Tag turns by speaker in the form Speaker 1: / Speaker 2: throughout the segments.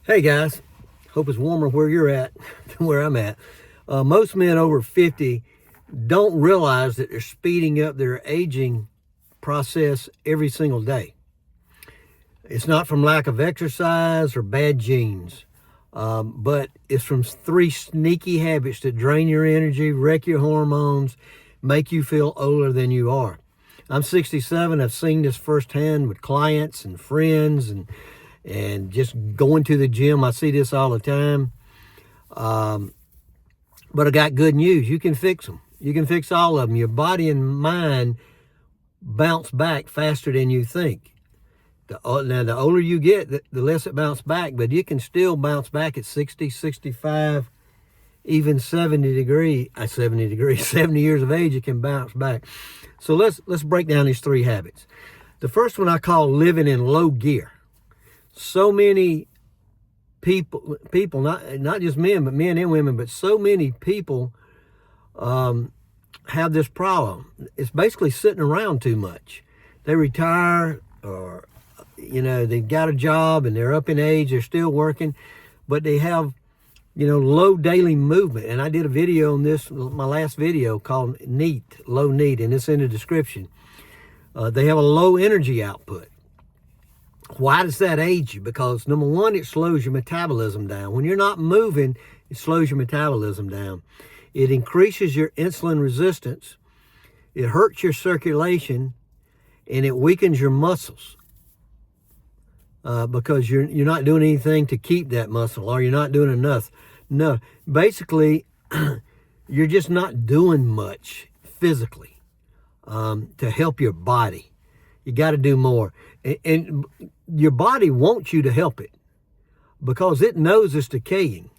Speaker 1: Hey guys, hope it's warmer where you're at than where I'm at. Most men over 50 don't realize that they're speeding up their aging process every single day. It's not from lack of exercise or bad genes, but it's from three sneaky habits that drain your energy, wreck your hormones, make you feel older than you are. I'm 67. I've seen this firsthand with clients and friends and just going to the gym. I see this all the time. But I got good news. You can fix them. You can fix all of them. Your body and mind bounce back faster than you think. Now, the older you get, the less it bounces back, but you can still bounce back at 60, 65, even 70 years of age, it can bounce back. So let's break down these three habits. The first one I call living in low gear. So many people, not just men, but men and women, but so many people have this problem. It's basically sitting around too much. They retire, or they've got a job and they're up in age, they're still working, but they have low daily movement. And I did a video on this, my last video, called low NEAT, and it's in the description. They have a low energy output. Why does that age you? Because number one, it slows your metabolism down. When you're not moving, it slows your metabolism down. It increases your insulin resistance. It hurts your circulation, and it weakens your muscles because you're not doing anything to keep that muscle, or you're not doing enough. No, basically, you're just not doing much physically to help your body. You got to do more. And your body wants you to help it because it knows it's decaying.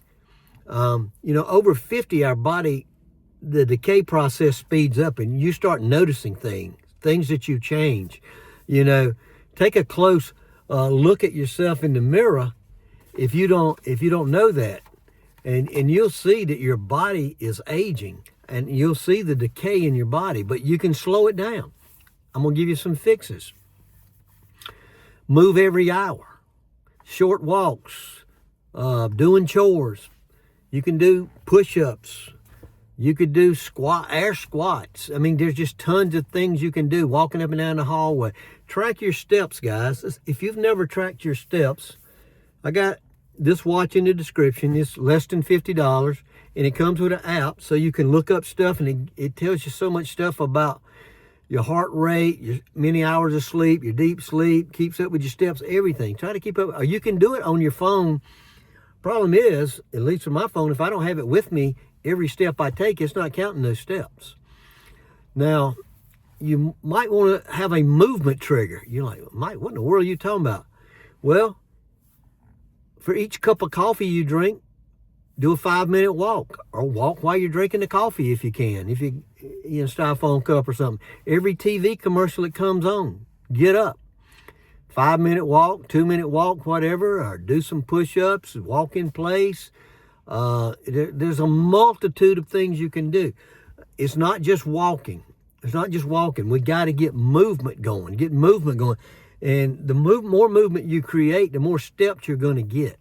Speaker 1: Over 50, our body, the decay process speeds up, and you start noticing things that you change. Take a close look at yourself in the mirror if you don't know that. And you'll see that your body is aging, and you'll see the decay in your body, but you can slow it down. I'm going to give you some fixes. Move every hour. Short walks. Doing chores. You can do push-ups. You could do air squats. I mean, there's just tons of things you can do. Walking up and down the hallway. Track your steps, guys. If you've never tracked your steps, I got this watch in the description. It's less than $50, and it comes with an app, so you can look up stuff, and it tells you so much stuff about your heart rate, your many hours of sleep, your deep sleep, keeps up with your steps, everything. Try to keep up. Or you can do it on your phone. Problem is, at least with my phone, if I don't have it with me, every step I take, it's not counting those steps. Now, you might want to have a movement trigger. You're like, Mike, what in the world are you talking about? Well, for each cup of coffee you drink, do a 5-minute walk, or walk while you're drinking the coffee if you can. If you styrofoam cup or something. Every TV commercial that comes on, get up. 5-minute walk, 2-minute walk, whatever, or do some push-ups, walk in place. There's a multitude of things you can do. It's not just walking. We got to get movement going. And the more movement you create, the more steps you're going to get.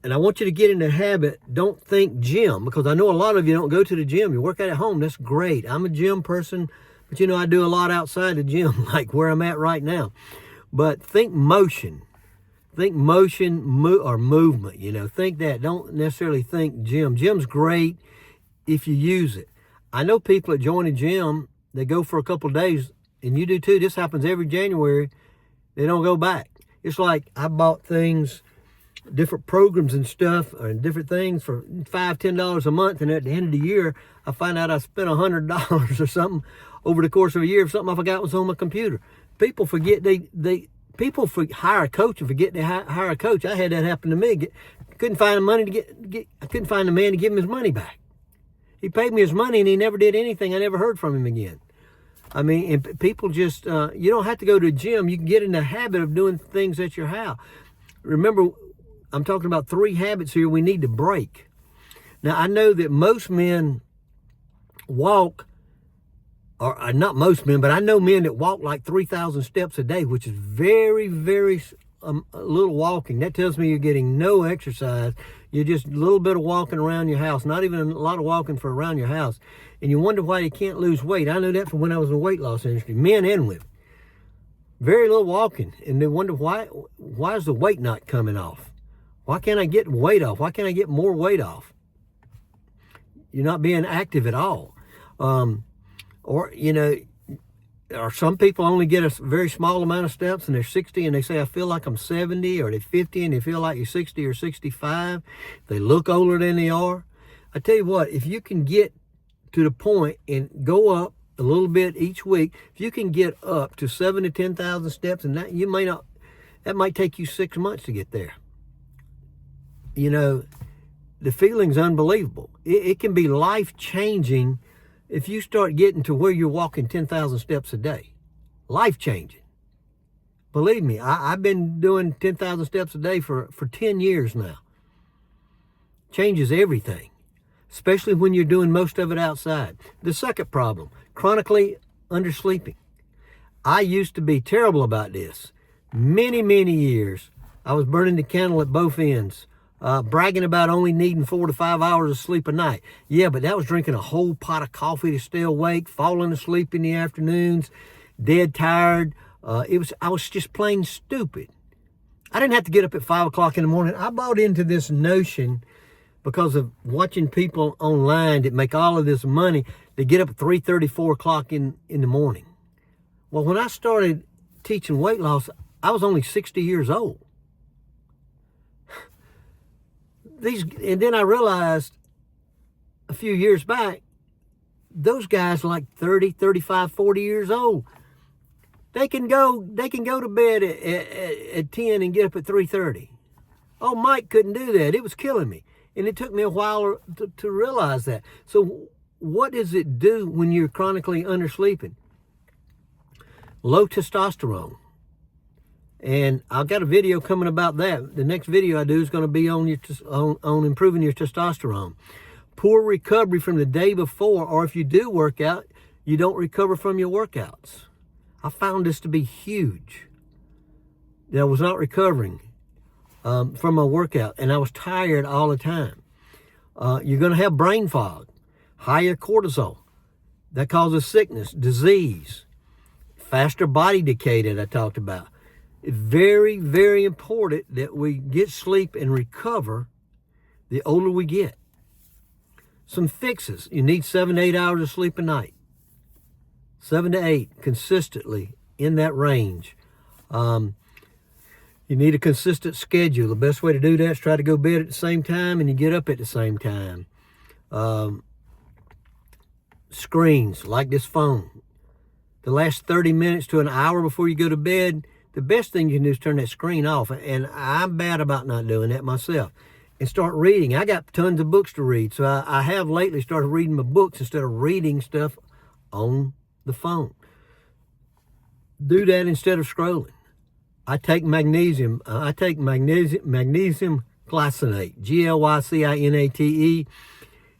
Speaker 1: And I want you to get in the habit, don't think gym, because I know a lot of you don't go to the gym. You work out at home. That's great. I'm a gym person, but I do a lot outside the gym, like where I'm at right now. But think motion. Think motion or movement, Think that. Don't necessarily think gym. Gym's great if you use it. I know people that join a gym, they go for a couple of days, and you do too. This happens every January. They don't go back. It's like I bought things, different programs and stuff, and different things for $5, $10 a month, and at the end of the year, I find out I spent $100 or something over the course of a year for something I forgot was on my computer. People forget people hire a coach and forget they hire a coach. I had that happen to me. Couldn't find the money I couldn't find the man to give him his money back. He paid me his money and he never did anything. I never heard from him again. I mean, and people just, you don't have to go to a gym. You can get in the habit of doing things at your house. Remember, I'm talking about 3 habits here we need to break. Now, I know that most men walk, or not most men, but I know men that walk like 3,000 steps a day, which is very, very a little walking. That tells me you're getting no exercise. You're just a little bit of walking around your house, not even a lot of walking for around your house. And you wonder why you can't lose weight. I know that from when I was in the weight loss industry, men and women. Very little walking. And they wonder why is the weight not coming off? Why can't I get weight off? Why can't I get more weight off? You're not being active at all. Or some people only get a very small amount of steps and they're 60 and they say, I feel like I'm 70, or they're 50 and they feel like you're 60 or 65. They look older than they are. I tell you what, if you can get to the point and go up a little bit each week, if you can get up to 7,000 to 10,000 steps, and that might take you 6 months to get there. The feeling's unbelievable. It can be life-changing if you start getting to where you're walking 10,000 steps a day. Life-changing. Believe me, I've been doing 10,000 steps a day for 10 years now. Changes everything, especially when you're doing most of it outside. The second problem, chronically undersleeping. I used to be terrible about this. Many, many years, I was burning the candle at both ends. Bragging about only needing 4 to 5 hours of sleep a night. Yeah, but that was drinking a whole pot of coffee to stay awake, falling asleep in the afternoons, dead tired. I was just plain stupid. I didn't have to get up at 5 o'clock in the morning. I bought into this notion because of watching people online that make all of this money. They get up at 3:30, 4 o'clock in the morning. Well, when I started teaching weight loss, I was only 60 years old. And then I realized a few years back, those guys like 30, 35, 40 years old, they can go to bed at 10 and get up at 3:30. Oh, Mike couldn't do that. It was killing me. And it took me a while to realize that. So what does it do when you're chronically undersleeping? Low testosterone. And I've got a video coming about that. The next video I do is going to be on improving your testosterone. Poor recovery from the day before, or if you do work out, you don't recover from your workouts. I found this to be huge. That I was not recovering from a workout, and I was tired all the time. You're going to have brain fog, higher cortisol. That causes sickness, disease, faster body decay that I talked about. It's very, very important that we get sleep and recover the older we get. Some fixes. You need 7 to 8 hours of sleep a night. 7 to 8, consistently in that range. You need a consistent schedule. The best way to do that is try to go to bed at the same time and you get up at the same time. Screens, like this phone. The last 30 minutes to an hour before you go to bed, the best thing you can do is turn that screen off. And I'm bad about not doing that myself. And start reading. I got tons of books to read. So I have lately started reading my books instead of reading stuff on the phone. Do that instead of scrolling. I take magnesium. Magnesium glycinate. Glycinate.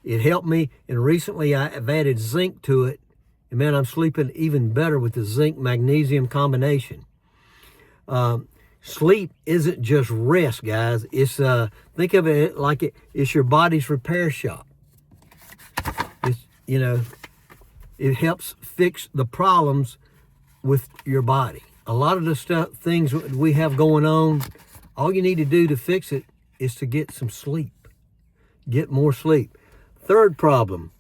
Speaker 1: It helped me. And recently I've added zinc to it. And man, I'm sleeping even better with the zinc magnesium combination. Sleep isn't just rest, guys. It's think of it like it's your body's repair shop. It's, it helps fix the problems with your body. A lot of the things we have going on, all you need to do to fix it is to get some sleep. Get more sleep. Third problem,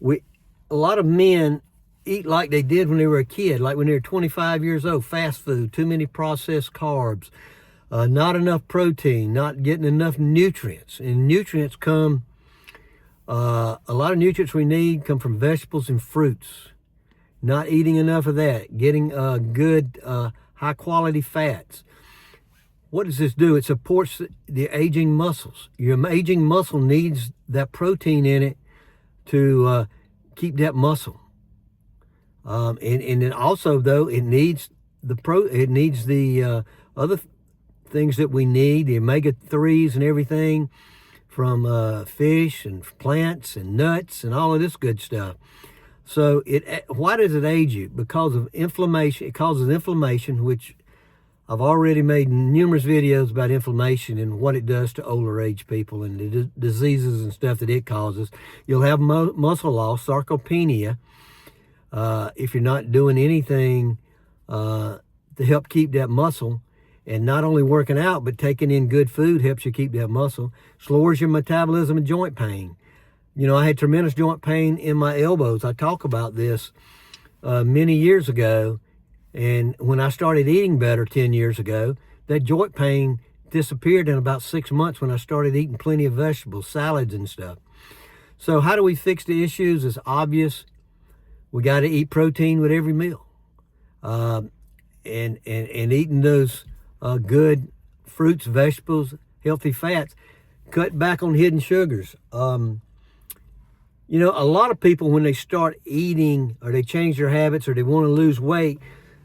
Speaker 1: a lot of men eat like they did when they were a kid, like when they were 25 years old. Fast food, too many processed carbs, not enough protein, not getting enough nutrients. And nutrients come, a lot of nutrients we need come from vegetables and fruits. Not eating enough of that, getting good high quality fats. What does this do? It supports the aging muscles. Your aging muscle needs that protein in it to keep that muscle. And then also though it needs the other things that we need, the omega-3s and everything from fish and plants and nuts and all of this good stuff. So why does it age you? Because of inflammation. It causes inflammation, which I've already made numerous videos about inflammation and what it does to older age people and the diseases and stuff that it causes. You'll have muscle loss, sarcopenia, if you're not doing anything to help keep that muscle. And not only working out, but taking in good food helps you keep that muscle. Lowers your metabolism and joint pain. You know, I had tremendous joint pain in my elbows. I talk about this many years ago. And when I started eating better 10 years ago, that joint pain disappeared in about 6 months when I started eating plenty of vegetables, salads and stuff. So how do we fix the issues? It's obvious. We got to eat protein with every meal. And eating those good fruits, vegetables, healthy fats. Cut back on hidden sugars. You know, a lot of people, when they start eating or they change their habits or they want to lose weight,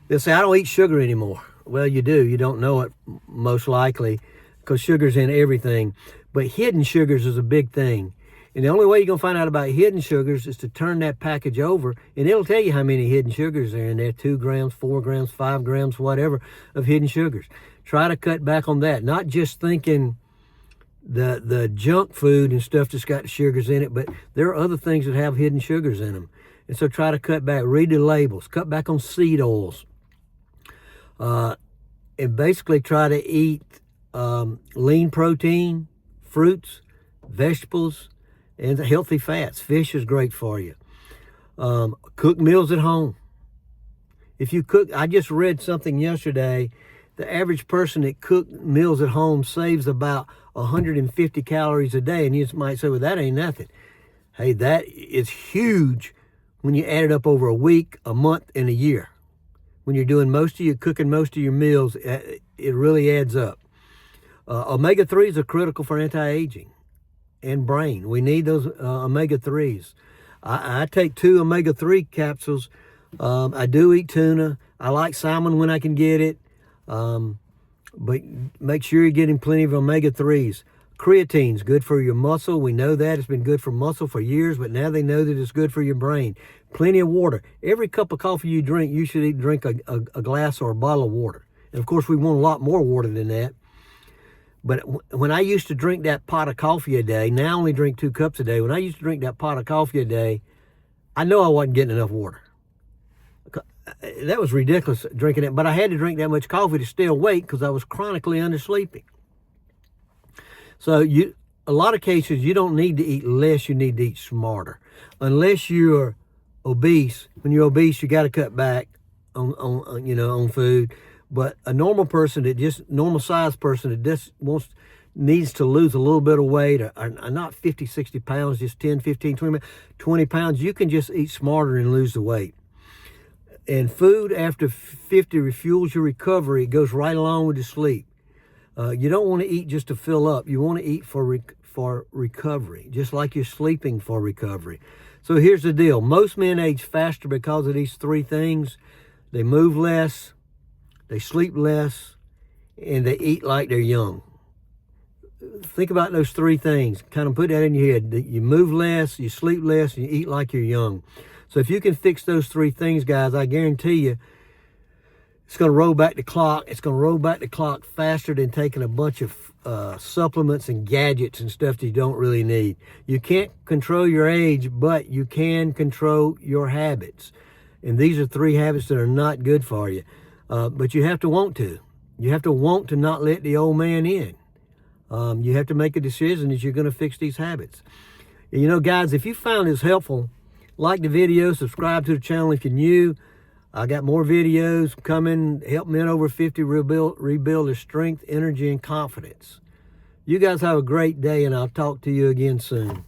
Speaker 1: they'll say, I don't eat sugar anymore. Well, you do. You don't know it, most likely, because sugar's in everything. But hidden sugars is a big thing. And the only way you're going to find out about hidden sugars is to turn that package over, and it'll tell you how many hidden sugars are in there, 2 grams, 4 grams, 5 grams, whatever, of hidden sugars. Try to cut back on that. Not just thinking the junk food and stuff that's got sugars in it, but there are other things that have hidden sugars in them. And so try to cut back. Read the labels. Cut back on seed oils. And basically try to eat lean protein, fruits, vegetables, and healthy fats. Fish is great for you. Cook meals at home. If you cook, I just read something yesterday, the average person that cooks meals at home saves about 150 calories a day. And you might say, well, that ain't nothing. Hey, that is huge when you add it up over a week, a month, and a year. When you're doing cooking most of your meals, it really adds up. Omega-3s are critical for anti-aging and brain. We need those omega-3s. I take 2 omega-3 capsules. I do eat tuna. I like salmon when I can get it. But make sure you're getting plenty of omega-3s. Creatine's good for your muscle. We know that. It's been good for muscle for years, but now they know that it's good for your brain. Plenty of water. Every cup of coffee you drink, you should drink a glass or a bottle of water. And of course, we want a lot more water than that. But when I used to drink that pot of coffee a day, now I only drink 2 cups a day. When I used to drink that pot of coffee a day, I know I wasn't getting enough water. That was ridiculous drinking it, but I had to drink that much coffee to stay awake because I was chronically undersleeping. So a lot of cases, you don't need to eat less, you need to eat smarter. Unless you're obese. When you're obese, you got to cut back on food. But a normal person normal sized person that just needs to lose a little bit of weight, or not 50, 60 pounds, just 10, 15, 20 pounds, you can just eat smarter and lose the weight. And food after 50 refuels your recovery. It goes right along with the sleep. You don't want to eat just to fill up. You want to eat for recovery, just like you're sleeping for recovery. So here's the deal. Most men age faster because of these 3 things. They move less, they sleep less, and they eat like they're young. Think about those 3 things. Kind of put that in your head. You move less, you sleep less, and you eat like you're young. So if you can fix those 3 things, guys, I guarantee you, it's going to roll back the clock. It's going to roll back the clock faster than taking a bunch of supplements and gadgets and stuff that you don't really need. You can't control your age, but you can control your habits. And these are 3 habits that are not good for you. But you have to want to. You have to want to not let the old man in. You have to make a decision that you're going to fix these habits. And, you know, guys, if you found this helpful, like the video, subscribe to the channel if you're new. I got more videos coming, help men over 50 rebuild their strength, energy, and confidence. You guys have a great day, and I'll talk to you again soon.